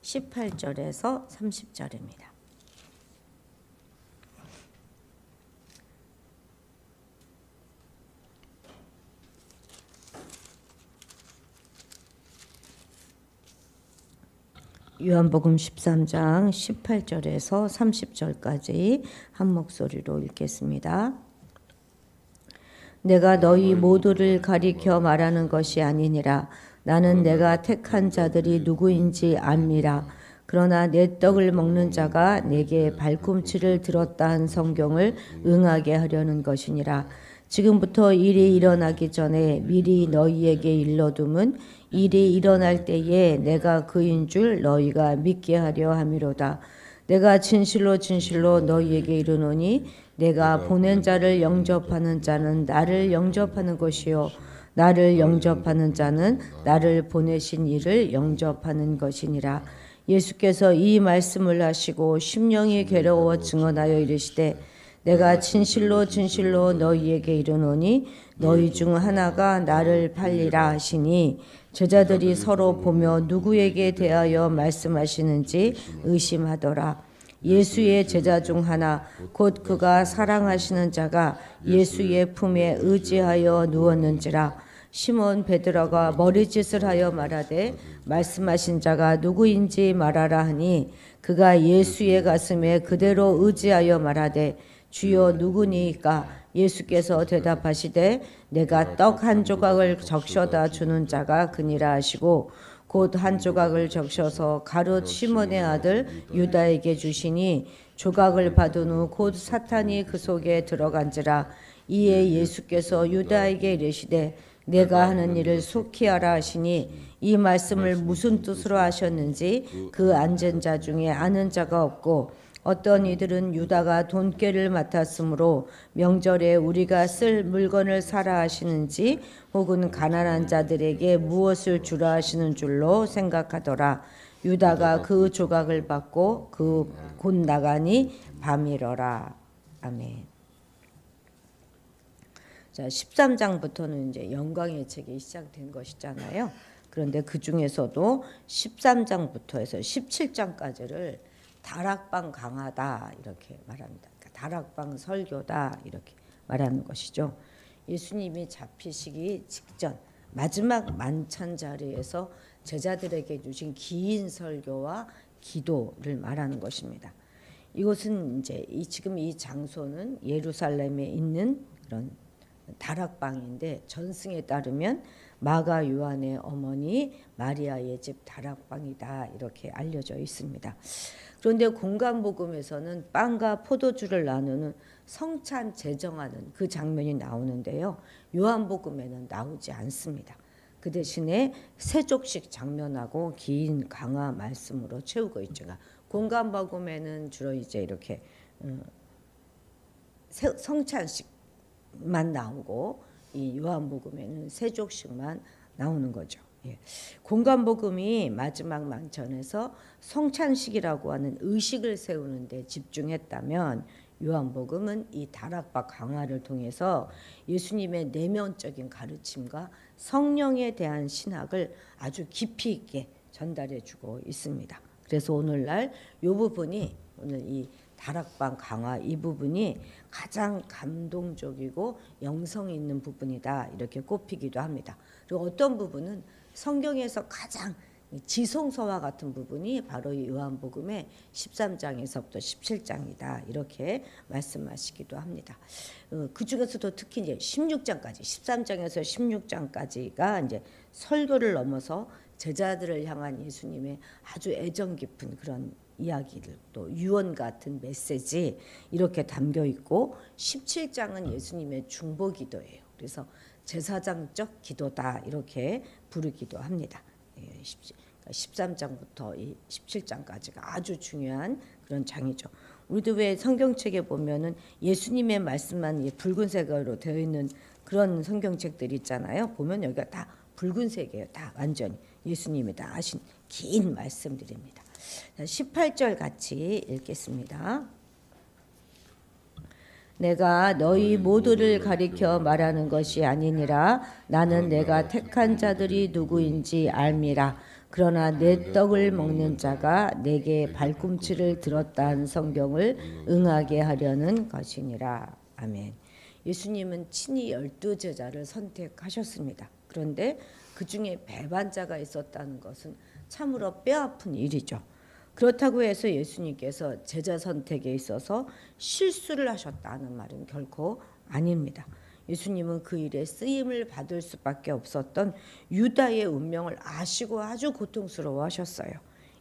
18절에서 30절입니다. 요한복음 13장 18절에서 30절까지 한 목소리로 읽겠습니다. 내가 너희 모두를 가리켜 말하는 것이 아니니라. 나는 내가 택한 자들이 누구인지 압니다. 그러나 내 떡을 먹는 자가 내게 발꿈치를 들었다 한 성경을 응하게 하려는 것이니라. 지금부터 일이 일어나기 전에 미리 너희에게 일러둠은 일이 일어날 때에 내가 그인 줄 너희가 믿게 하려 함이로다. 내가 진실로 진실로 너희에게 이르노니 내가 보낸 자를 영접하는 자는 나를 영접하는 것이요 나를 영접하는 자는 나를 보내신 이를 영접하는 것이니라. 예수께서 이 말씀을 하시고 심령이 괴로워 증언하여 이르시되 내가 진실로 진실로 너희에게 이르노니 너희 중 하나가 나를 팔리라 하시니 제자들이 서로 보며 누구에게 대하여 말씀하시는지 의심하더라. 예수의 제자 중 하나 곧 그가 사랑하시는 자가 예수의 품에 의지하여 누웠는지라. 시몬 베드로가 머리짓을 하여 말하되 말씀하신 자가 누구인지 말하라 하니 그가 예수의 가슴에 그대로 의지하여 말하되 주여 누구니까? 예수께서 대답하시되 내가 떡 한 조각을 적셔다 주는 자가 그니라 하시고 곧 한 조각을 적셔서 가룟 시몬의 아들 유다에게 주시니 조각을 받은 후 곧 사탄이 그 속에 들어간지라. 이에 예수께서 유다에게 이르시되 내가 하는 일을 속히 하라 하시니 이 말씀을 무슨 뜻으로 하셨는지 그 앉은 자 중에 아는 자가 없고 어떤 이들은 유다가 돈꾀를 맡았으므로 명절에 우리가 쓸 물건을 사라 하시는지 혹은 가난한 자들에게 무엇을 주라 하시는 줄로 생각하더라. 유다가 그 조각을 받고 그 곧 나가니 밤이러라. 아멘. 자, 13장부터는 이제 영광의 책이 시작된 것이잖아요. 그런데 그 중에서도 13장부터 해서 17장까지를 다락방 강화다 이렇게 말합니다. 그러니까 다락방 설교다 이렇게 말하는 것이죠. 예수님이 잡히시기 직전 마지막 만찬 자리에서 제자들에게 주신 긴 설교와 기도를 말하는 것입니다. 이곳은 이제 지금 이 장소는 예루살렘에 있는 그런 다락방인데 전승에 따르면 마가 요한의 어머니 마리아의 집 다락방이다 이렇게 알려져 있습니다. 그런데 공간복음에서는 빵과 포도주를 나누는 성찬 제정하는 그 장면이 나오는데요. 요한복음에는 나오지 않습니다. 그 대신에 세족식 장면하고 긴 강화 말씀으로 채우고 있죠. 공간복음에는 주로 이제 이렇게 성찬식만 나오고 이 요한복음에는 세족식만 나오는 거죠. 예. 공간복음이 마지막 만찬에서 성찬식이라고 하는 의식을 세우는 데 집중했다면 요한복음은 이 다락방 강화를 통해서 예수님의 내면적인 가르침과 성령에 대한 신학을 아주 깊이 있게 전달해 주고 있습니다. 그래서 오늘날 이 부분이 오늘 이 다락방 강화 이 부분이 가장 감동적이고 영성 있는 부분이다 이렇게 꼽히기도 합니다. 그리고 어떤 부분은 성경에서 가장 지성서와 같은 부분이 바로 이 요한복음의 13장에서부터 17장이다 이렇게 말씀하시기도 합니다. 그 중에서도 특히 이제 16장까지 13장에서 16장까지가 이제 설교를 넘어서 제자들을 향한 예수님의 아주 애정 깊은 그런 이야기들 또 유언 같은 메시지 이렇게 담겨 있고 17장은 예수님의 중보기도예요. 그래서 제사장적 기도다 이렇게 부르기도 합니다. 13장부터 이 17장까지가 아주 중요한 그런 장이죠. 우리도 왜 성경책에 보면은 예수님의 말씀만 붉은색으로 되어 있는 그런 성경책들 있잖아요. 보면 여기가 다 붉은색이에요. 다 완전히 예수님이 다 하신 긴 말씀들입니다. 18절 같이 읽겠습니다. 내가 너희 모두를 가리켜 말하는 것이 아니니라. 나는 내가 택한 자들이 누구인지 알미라. 그러나 내 떡을 먹는 자가 내게 발꿈치를 들었다 한 성경을 응하게 하려는 것이니라. 아멘. 예수님은 친히 12제자를 선택하셨습니다. 그런데 그 중에 배반자가 있었다는 것은 참으로 뼈아픈 일이죠. 그렇다고 해서 예수님께서 제자 선택에 있어서 실수를 하셨다는 말은 결코 아닙니다. 예수님은 그 일에 쓰임을 받을 수밖에 없었던 유다의 운명을 아시고 아주 고통스러워하셨어요.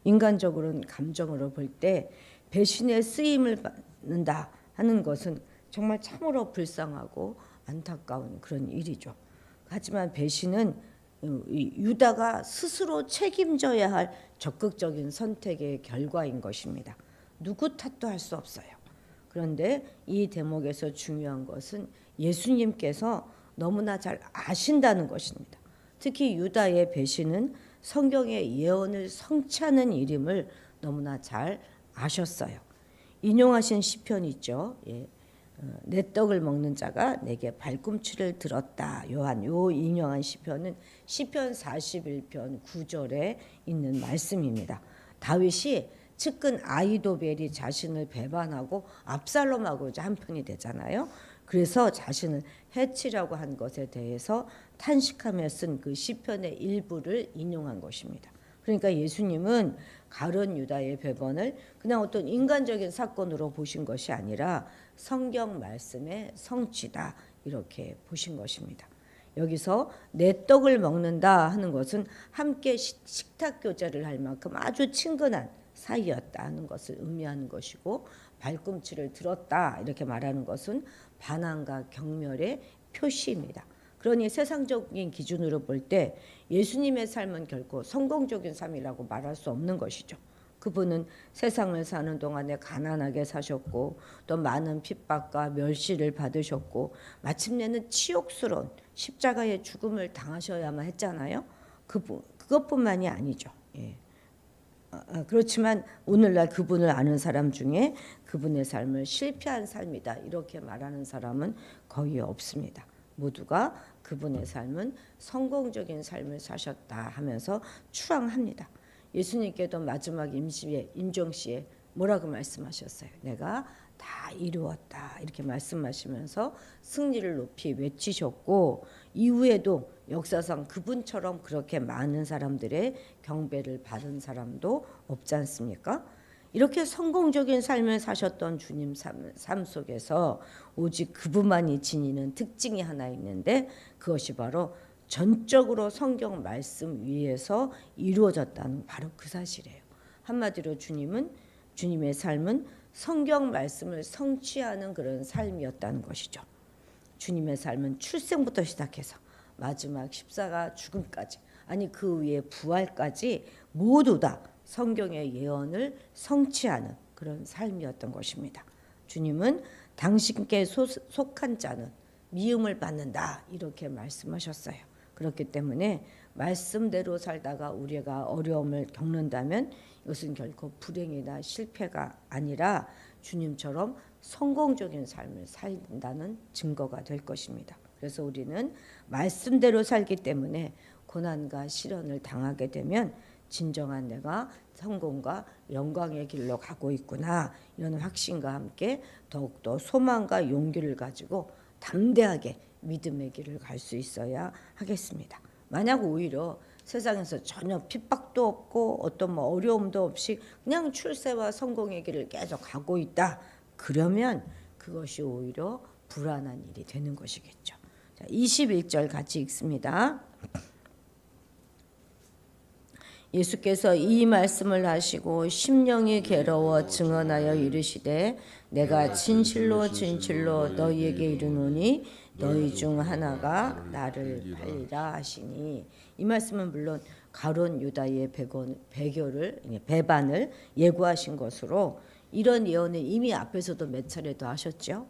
인간적으로는 감정으로 볼 때 배신의 쓰임을 받는다 하는 것은 정말 참으로 불쌍하고 안타까운 그런 일이죠. 하지만 배신은 유다가 스스로 책임져야 할 적극적인 선택의 결과인 것입니다. 누구 탓도 할 수 없어요. 그런데 이 대목에서 중요한 것은 예수님께서 너무나 잘 아신다는 것입니다. 특히 유다의 배신은 성경의 예언을 성취하는 일임을 너무나 잘 아셨어요. 인용하신 시편 있죠. 내 떡을 먹는 자가 내게 발꿈치를 들었다. 요 인용한 시편은 시편 41편 9절에 있는 말씀입니다. 다윗이 측근 아히도벨이 자신을 배반하고 압살롬하고 한편이 되잖아요. 그래서 자신을 해치라고 한 것에 대해서 탄식하며 쓴 그 시편의 일부를 인용한 것입니다. 그러니까 예수님은 가룟 유다의 배반을 그냥 어떤 인간적인 사건으로 보신 것이 아니라 성경 말씀의 성취다 이렇게 보신 것입니다. 여기서 내 떡을 먹는다 하는 것은 함께 식탁 교제를 할 만큼 아주 친근한 사이였다 하는 것을 의미하는 것이고, 발꿈치를 들었다 이렇게 말하는 것은 반항과 경멸의 표시입니다. 그러니 세상적인 기준으로 볼 때 예수님의 삶은 결코 성공적인 삶이라고 말할 수 없는 것이죠. 그분은 세상을 사는 동안에 가난하게 사셨고 또 많은 핍박과 멸시를 받으셨고 마침내는 치욕스러운 십자가의 죽음을 당하셔야만 했잖아요. 그것뿐만이 아니죠. 그렇지만 오늘날 그분을 아는 사람 중에 그분의 삶을 실패한 삶이다 이렇게 말하는 사람은 거의 없습니다. 모두가 그분의 삶은 성공적인 삶을 사셨다 하면서 추앙합니다. 예수님께도 마지막 임종시에 뭐라고 말씀하셨어요? 내가 다 이루었다 이렇게 말씀하시면서 승리를 높이 외치셨고, 이후에도 역사상 그분처럼 그렇게 많은 사람들의 경배를 받은 사람도 없지 않습니까? 이렇게 성공적인 삶을 사셨던 주님 삶 속에서 오직 그분만이 지니는 특징이 하나 있는데, 그것이 바로 전적으로 성경 말씀 위에서 이루어졌다는 바로 그 사실이에요. 한마디로 주님의 삶은 성경 말씀을 성취하는 그런 삶이었다는 것이죠. 주님의 삶은 출생부터 시작해서 마지막 십자가 죽음까지, 아니 그 위에 부활까지 모두 다 성경의 예언을 성취하는 그런 삶이었던 것입니다. 주님은 당신께 속한 자는 미움을 받는다 이렇게 말씀하셨어요. 그렇기 때문에 말씀대로 살다가 우리가 어려움을 겪는다면 이것은 결코 불행이나 실패가 아니라 주님처럼 성공적인 삶을 살다는 증거가 될 것입니다. 그래서 우리는 말씀대로 살기 때문에 고난과 시련을 당하게 되면 진정한 내가 성공과 영광의 길로 가고 있구나 이런 확신과 함께 더욱더 소망과 용기를 가지고 담대하게 믿음의 길을 갈 수 있어야 하겠습니다. 만약 오히려 세상에서 전혀 핍박도 없고 어떤 어려움도 없이 그냥 출세와 성공의 길을 계속 가고 있다, 그러면 그것이 오히려 불안한 일이 되는 것이겠죠. 자, 21절 같이 읽습니다. 예수께서 이 말씀을 하시고 심령이 괴로워 증언하여 이르시되 내가 진실로 진실로 너희에게 이르노니 너희 중 하나가 나를 팔리라 하시니, 이 말씀은 물론 가룟 유다의 배반을 예고하신 것으로 이런 예언을 이미 앞에서도 몇 차례 더 하셨죠.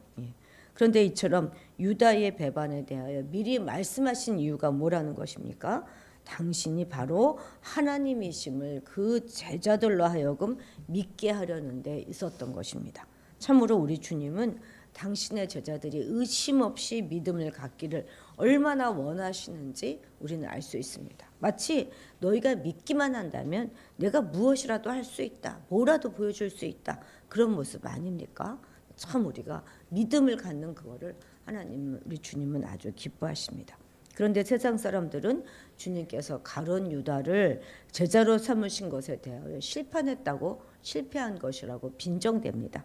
그런데 이처럼 유다의 배반에 대하여 미리 말씀하신 이유가 뭐라는 것입니까? 당신이 바로 하나님이심을 그 제자들로 하여금 믿게 하려는 데 있었던 것입니다. 참으로 우리 주님은 당신의 제자들이 의심 없이 믿음을 갖기를 얼마나 원하시는지 우리는 알 수 있습니다. 마치 너희가 믿기만 한다면 내가 무엇이라도 할 수 있다, 뭐라도 보여줄 수 있다, 그런 모습 아닙니까? 참 우리가 믿음을 갖는 그거를 하나님, 우리 주님은 아주 기뻐하십니다. 그런데 세상 사람들은 주님께서 가룟 유다를 제자로 삼으신 것에 대하여 실패한 것이라고 빈정댑니다.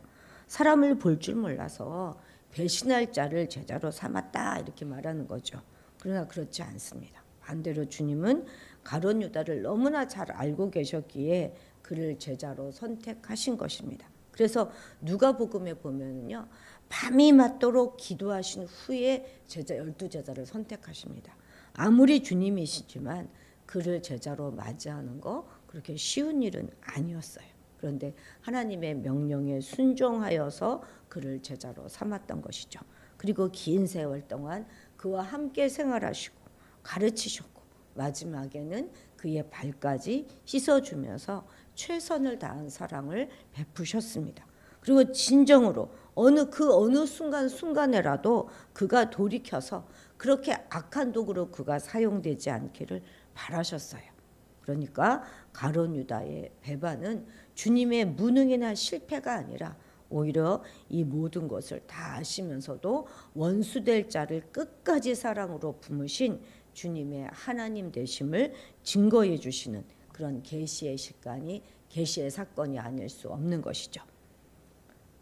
사람을 볼 줄 몰라서 배신할 자를 제자로 삼았다, 이렇게 말하는 거죠. 그러나 그렇지 않습니다. 반대로 주님은 가룟 유다를 너무나 잘 알고 계셨기에 그를 제자로 선택하신 것입니다. 그래서 누가복음에 보면요, 밤이 맞도록 기도하신 후에 12제자를 선택하십니다. 아무리 주님이시지만 그를 제자로 맞이하는 거 그렇게 쉬운 일은 아니었어요. 그런데 하나님의 명령에 순종하여서 그를 제자로 삼았던 것이죠. 그리고 긴 세월 동안 그와 함께 생활하시고 가르치셨고 마지막에는 그의 발까지 씻어주면서 최선을 다한 사랑을 베푸셨습니다. 그리고 진정으로 어느 순간에라도 그가 돌이켜서 그렇게 악한 도구로 그가 사용되지 않기를 바라셨어요. 그러니까 가룟 유다의 배반은 주님의 무능이나 실패가 아니라 오히려 이 모든 것을 다 아시면서도 원수될 자를 끝까지 사랑으로 품으신 주님의 하나님 되심을 증거해 주시는 그런 계시의 사건이 아닐 수 없는 것이죠.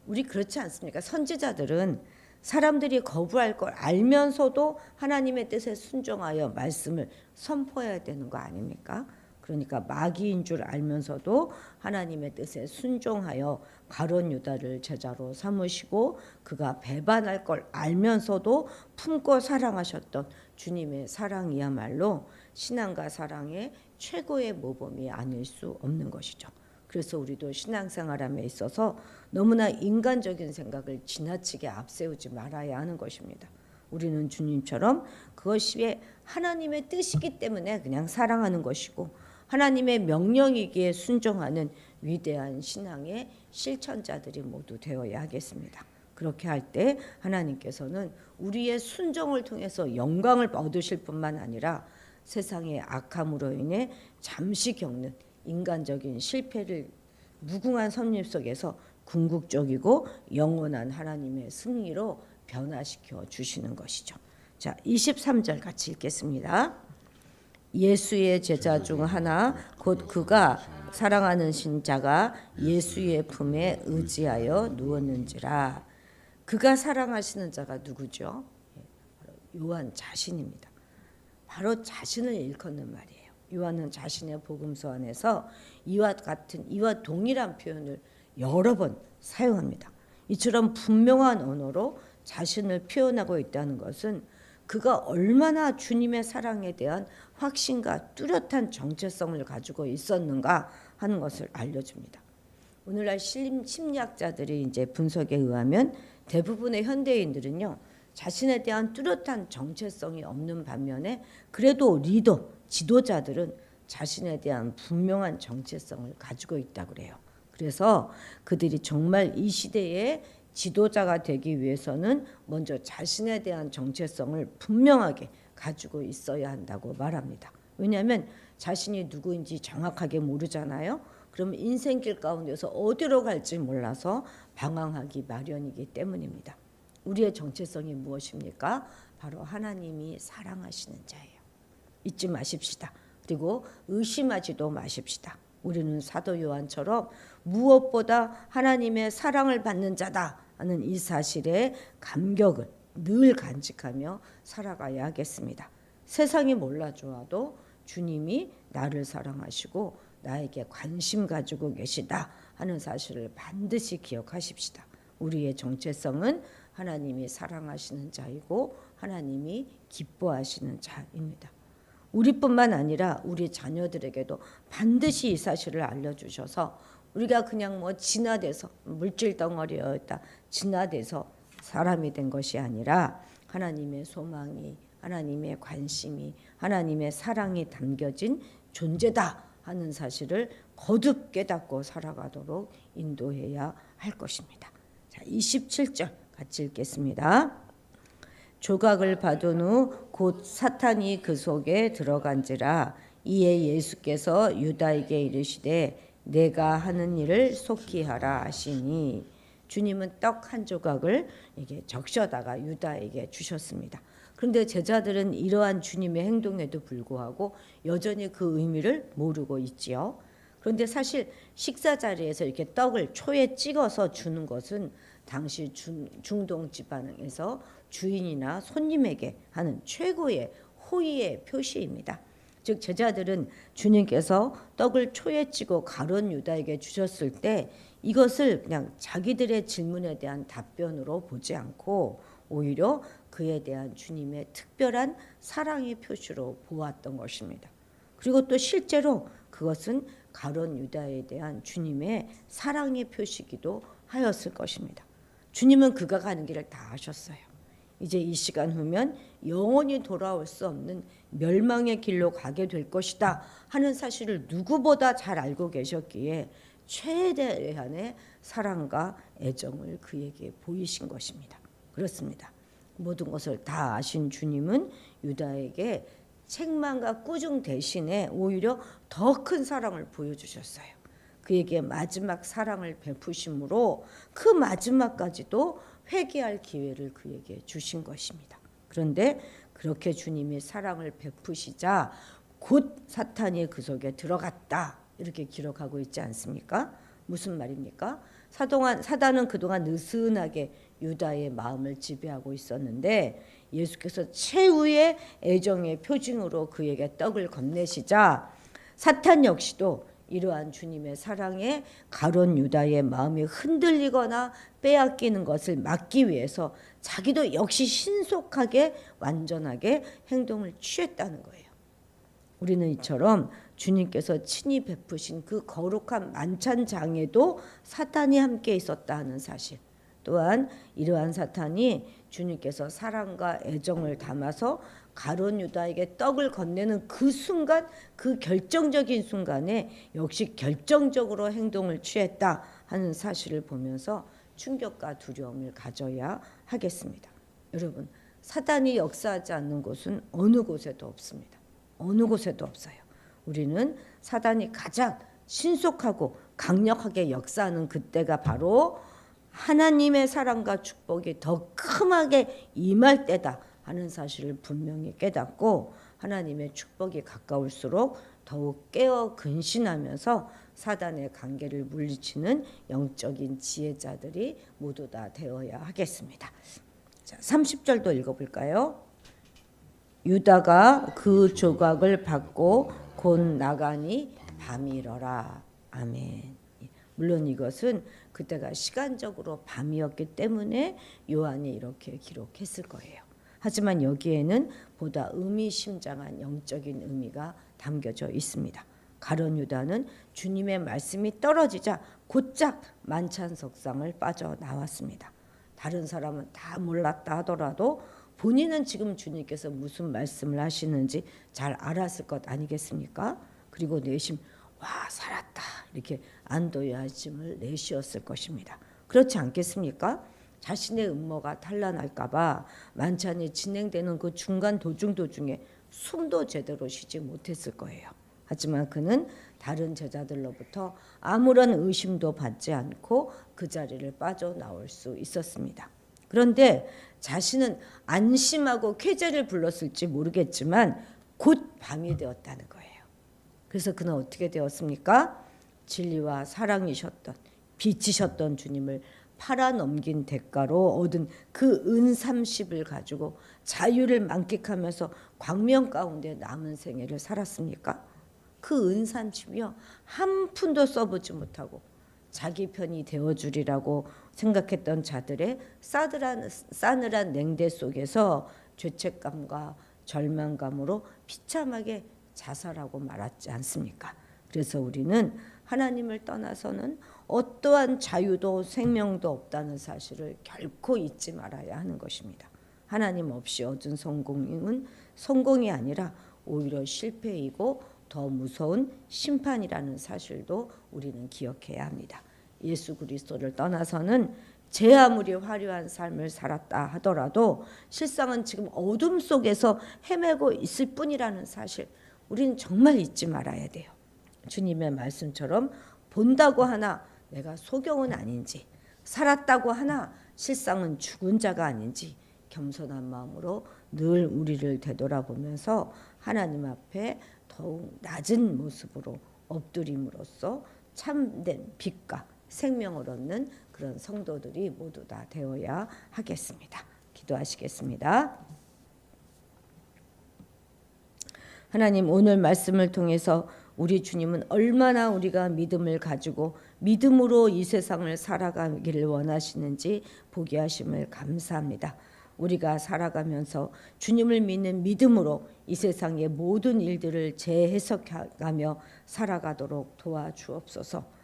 우리 그렇지 않습니까? 선지자들은 사람들이 거부할 걸 알면서도 하나님의 뜻에 순종하여 말씀을 선포해야 되는 거 아닙니까? 그러니까 마귀인 줄 알면서도 하나님의 뜻에 순종하여 가룟 유다를 제자로 삼으시고 그가 배반할 걸 알면서도 품고 사랑하셨던 주님의 사랑이야말로 신앙과 사랑의 최고의 모범이 아닐 수 없는 것이죠. 그래서 우리도 신앙생활함에 있어서 너무나 인간적인 생각을 지나치게 앞세우지 말아야 하는 것입니다. 우리는 주님처럼 그것이 하나님의 뜻이기 때문에 그냥 사랑하는 것이고 하나님의 명령이기에 순종하는 위대한 신앙의 실천자들이 모두 되어야 하겠습니다. 그렇게 할 때 하나님께서는 우리의 순종을 통해서 영광을 얻으실 뿐만 아니라 세상의 악함으로 인해 잠시 겪는 인간적인 실패를 무궁한 섭리 속에서 궁극적이고 영원한 하나님의 승리로 변화시켜 주시는 것이죠. 자, 23절 같이 읽겠습니다. 예수의 제자 중 하나 곧 그가 사랑하는 신자가 예수의 품에 의지하여 누웠는지라. 그가 사랑하시는 자가 누구죠? 요한 자신입니다. 바로 자신을 일컫는 말이에요. 요한은 자신의 복음서 안에서 이와 동일한 표현을 여러 번 사용합니다. 이처럼 분명한 언어로 자신을 표현하고 있다는 것은 그가 얼마나 주님의 사랑에 대한 확신과 뚜렷한 정체성을 가지고 있었는가 하는 것을 알려줍니다. 오늘날 심리학자들이 이제 분석에 의하면 대부분의 현대인들은요, 자신에 대한 뚜렷한 정체성이 없는 반면에 그래도 지도자들은 자신에 대한 분명한 정체성을 가지고 있다고 그래요. 그래서 그들이 정말 이 시대에 지도자가 되기 위해서는 먼저 자신에 대한 정체성을 분명하게 가지고 있어야 한다고 말합니다. 왜냐하면 자신이 누구인지 정확하게 모르잖아요. 그럼 인생길 가운데서 어디로 갈지 몰라서 방황하기 마련이기 때문입니다. 우리의 정체성이 무엇입니까? 바로 하나님이 사랑하시는 자예요. 잊지 마십시다. 그리고 의심하지도 마십시다. 우리는 사도 요한처럼 무엇보다 하나님의 사랑을 받는 자다 하는 이 사실에 감격을 늘 간직하며 살아가야 하겠습니다. 세상이 몰라주어도 주님이 나를 사랑하시고 나에게 관심 가지고 계시다 하는 사실을 반드시 기억하십시다. 우리의 정체성은 하나님이 사랑하시는 자이고 하나님이 기뻐하시는 자입니다. 우리뿐만 아니라 우리 자녀들에게도 반드시 이 사실을 알려주셔서 우리가 그냥 진화돼서 물질 덩어리였다 진화돼서 사람이 된 것이 아니라 하나님의 소망이, 하나님의 관심이, 하나님의 사랑이 담겨진 존재다 하는 사실을 거듭 깨닫고 살아가도록 인도해야 할 것입니다. 자, 27절 같이 읽겠습니다. 조각을 받은 후 곧 사탄이 그 속에 들어간지라. 이에 예수께서 유다에게 이르시되 내가 하는 일을 속히 하라 하시니, 주님은 떡 한 조각을 이게 적셔다가 유다에게 주셨습니다. 그런데 제자들은 이러한 주님의 행동에도 불구하고 여전히 그 의미를 모르고 있지요. 그런데 사실 식사 자리에서 이렇게 떡을 초에 찍어서 주는 것은 당시 중동 지방에서 주인이나 손님에게 하는 최고의 호의의 표시입니다. 즉 제자들은 주님께서 떡을 초에 찌고 가룟 유다에게 주셨을 때 이것을 그냥 자기들의 질문에 대한 답변으로 보지 않고 오히려 그에 대한 주님의 특별한 사랑의 표시로 보았던 것입니다. 그리고 또 실제로 그것은 가룟 유다에 대한 주님의 사랑의 표시기도 하였을 것입니다. 주님은 그가 가는 길을 다 아셨어요. 이제 이 시간 후면 영원히 돌아올 수 없는 멸망의 길로 가게 될 것이다 하는 사실을 누구보다 잘 알고 계셨기에 최대한의 사랑과 애정을 그에게 보이신 것입니다. 그렇습니다. 모든 것을 다 아신 주님은 유다에게 책망과 꾸중 대신에 오히려 더 큰 사랑을 보여주셨어요. 그에게 마지막 사랑을 베푸심으로 그 마지막까지도 회개할 기회를 그에게 주신 것입니다. 그런데 그렇게 주님이 사랑을 베푸시자 곧 사탄이 그 속에 들어갔다 이렇게 기록하고 있지 않습니까? 무슨 말입니까? 사단은 그동안 느슨하게 유다의 마음을 지배하고 있었는데 예수께서 최후의 애정의 표징으로 그에게 떡을 건네시자 사탄 역시도 이러한 주님의 사랑에 가룟 유다의 마음이 흔들리거나 빼앗기는 것을 막기 위해서 자기도 역시 신속하게 완전하게 행동을 취했다는 거예요. 우리는 이처럼 주님께서 친히 베푸신 그 거룩한 만찬장에도 사탄이 함께 있었다 하는 사실, 또한 이러한 사탄이 주님께서 사랑과 애정을 담아서 가룟 유다에게 떡을 건네는 그 순간, 그 결정적인 순간에 역시 결정적으로 행동을 취했다 하는 사실을 보면서 충격과 두려움을 가져야 하겠습니다. 여러분, 사단이 역사하지 않는 곳은 어느 곳에도 없습니다. 어느 곳에도 없어요. 우리는 사단이 가장 신속하고 강력하게 역사하는 그때가 바로 하나님의 사랑과 축복이 더 크게 임할 때다 하는 사실을 분명히 깨닫고 하나님의 축복이 가까울수록 더욱 깨어 근신하면서 사단의 관계를 물리치는 영적인 지혜자들이 모두 다 되어야 하겠습니다. 자, 30절도 읽어볼까요? 유다가 그 조각을 받고 곧 나가니 밤이 이러라. 아멘. 물론 이것은 그때가 시간적으로 밤이었기 때문에 요한이 이렇게 기록했을 거예요. 하지만 여기에는 보다 의미심장한 영적인 의미가 담겨져 있습니다. 가룟 유다는 주님의 말씀이 떨어지자 곧장 만찬석상을 빠져나왔습니다. 다른 사람은 다 몰랐다 하더라도 본인은 지금 주님께서 무슨 말씀을 하시는지 잘 알았을 것 아니겠습니까? 그리고 내심 와 살았다 이렇게 안도의 한숨을 내쉬었을 것입니다. 그렇지 않겠습니까? 자신의 음모가 탄로날까 봐 만찬이 진행되는 그 중간 도중에 숨도 제대로 쉬지 못했을 거예요. 하지만 그는 다른 제자들로부터 아무런 의심도 받지 않고 그 자리를 빠져나올 수 있었습니다. 그런데 자신은 안심하고 쾌재를 불렀을지 모르겠지만 곧 밤이 되었다는 거예요. 그래서 그는 어떻게 되었습니까? 진리와 사랑이셨던 빛이셨던 주님을 팔아넘긴 대가로 얻은 그 은 30을 가지고 자유를 만끽하면서 광명 가운데 남은 생애를 살았습니까? 그 은 30이요 한 푼도 써보지 못하고 자기 편이 되어주리라고 생각했던 자들의 싸늘한 냉대 속에서 죄책감과 절망감으로 비참하게 자살하고 말았지 않습니까? 그래서 우리는 하나님을 떠나서는 어떠한 자유도 생명도 없다는 사실을 결코 잊지 말아야 하는 것입니다. 하나님 없이 얻은 성공은 성공이 아니라 오히려 실패이고 더 무서운 심판이라는 사실도 우리는 기억해야 합니다. 예수 그리스도를 떠나서는 제 아무리 화려한 삶을 살았다 하더라도 실상은 지금 어둠 속에서 헤매고 있을 뿐이라는 사실, 우리는 정말 잊지 말아야 돼요. 주님의 말씀처럼 본다고 하나 내가 소경은 아닌지, 살았다고 하나 실상은 죽은 자가 아닌지 겸손한 마음으로 늘 우리를 되돌아보면서 하나님 앞에 더욱 낮은 모습으로 엎드림으로써 참된 빛과 생명을 얻는 그런 성도들이 모두 다 되어야 하겠습니다. 기도하시겠습니다. 하나님, 오늘 말씀을 통해서 우리 주님은 얼마나 우리가 믿음을 가지고 믿음으로 이 세상을 살아가기를 원하시는지 보게 하심을 감사합니다. 우리가 살아가면서 주님을 믿는 믿음으로 이 세상의 모든 일들을 재해석하며 살아가도록 도와주옵소서.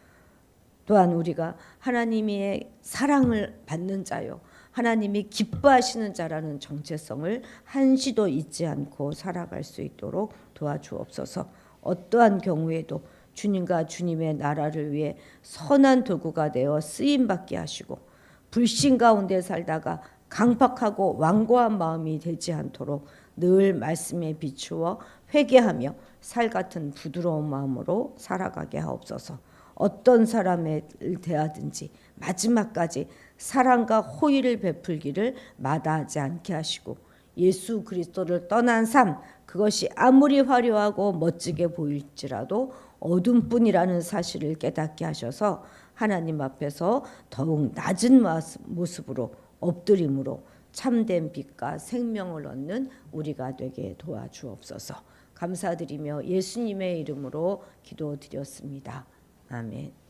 또한 우리가 하나님의 사랑을 받는 자요, 하나님이 기뻐하시는 자라는 정체성을 한시도 잊지 않고 살아갈 수 있도록 도와주옵소서. 어떠한 경우에도 주님과 주님의 나라를 위해 선한 도구가 되어 쓰임받게 하시고, 불신 가운데 살다가 강팍하고 완고한 마음이 되지 않도록 늘 말씀에 비추어 회개하며 살 같은 부드러운 마음으로 살아가게 하옵소서. 어떤 사람을 대하든지 마지막까지 사랑과 호의를 베풀기를 마다하지 않게 하시고, 예수 그리스도를 떠난 삶, 그것이 아무리 화려하고 멋지게 보일지라도 어둠뿐이라는 사실을 깨닫게 하셔서 하나님 앞에서 더욱 낮은 모습으로 엎드림으로 참된 빛과 생명을 얻는 우리가 되게 도와주옵소서. 감사드리며 예수님의 이름으로 기도드렸습니다. 아멘.